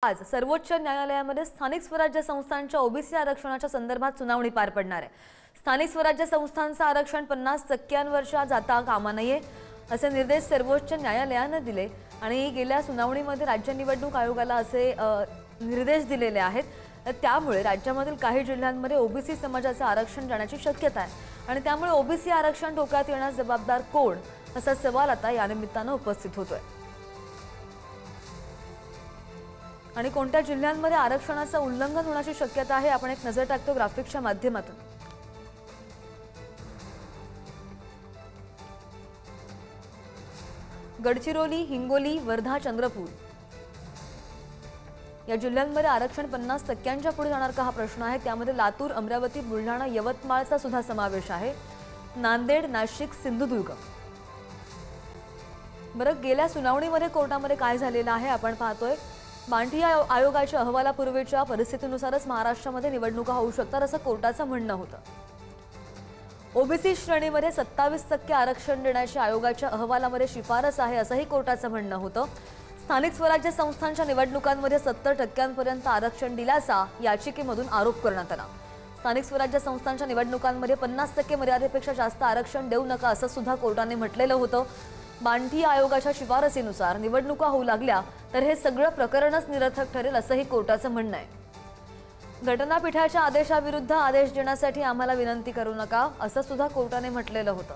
आज सर्वोच्च न्यायालयामध्ये स्थानिक स्वराज्य संस्थांच्या ओबीसी आरक्षणाच्या संदर्भात सुनावणी पार पडणार आहे। स्थानिक स्वराज्य संस्थांचं आरक्षण 50% जाता कामा नये असे निर्देश सर्वोच्च न्यायालयाने दिले आणि गेल्या सुनावणीमध्ये राज्य निवडणूक आयोगाला असे निर्देश दिलेले आहेत। त्यामुळे राज्यामधील काही जिल्ह्यांमध्ये ओबीसी समाजाचे आरक्षण जाण्याची शक्यता आहे आणि त्यामुळे ओबीसी आरक्षण धोक्यात येण्यास जबाबदार कोण असा सवाल आता या निमित्ताने उपस्थित होतोय। आणि कोणत्या जिल्ह्यांमध्ये आरक्षणाचं उल्लंघन होण्याची शक्यता आहे आपण एक नजर टाकतो ग्राफिक्सच्या माध्यमातून। गडचिरोली, हिंगोली, वर्धा, चंद्रपूर या जिल्ह्यांमध्ये आरक्षण 50% पुढे जाणार का हा प्रश्न आहे। त्यामध्ये लातूर, अमरावती, बुलढाणा, यवतमाळचा सुद्धा समावेश आहे। नांदेड, नाशिक, सिंधुदुर्ग। बरं, गेल्या सुनावणीमध्ये कोर्टामध्ये काय झालेलं आहे आपण पाहतोय। बांठी आयोगाच्या अहवालापूर्वीच्या परिस्थितीनुसारच महाराष्ट्रामध्ये निवडणुका होऊ शकतात असं कोर्टाचं म्हणणं होतं। ओबीसी श्रेणीमध्ये 27% आरक्षण देण्याची आयोगाच्या अहवालामध्ये शिफारस आहे असंही कोर्टाचं म्हणणं होतं। स्थानिक स्वराज्य संस्थांच्या निवडणुकांमध्ये 70% आरक्षण दिल्याचा याचिकेमधून आरोप करण्यात आला। स्थानिक स्वराज्य संस्थांच्या निवडणुकांमध्ये 50% मर्यादेपेक्षा जास्त आरक्षण देऊ नका असं सुद्धा कोर्टाने म्हटलेलं होतं। बांठी आयोगाच्या शिफारसीनुसार निवडणुका होऊ लागल्या तर हे सगळं प्रकरणच निरर्थक ठरेल असंही कोर्टाचं म्हणणं आहे। घटनापीठाच्या आदेशाविरुद्ध आदेश देण्यासाठी आम्हाला विनंती करू नका असं सुद्धा कोर्टाने म्हटलेलं होतं।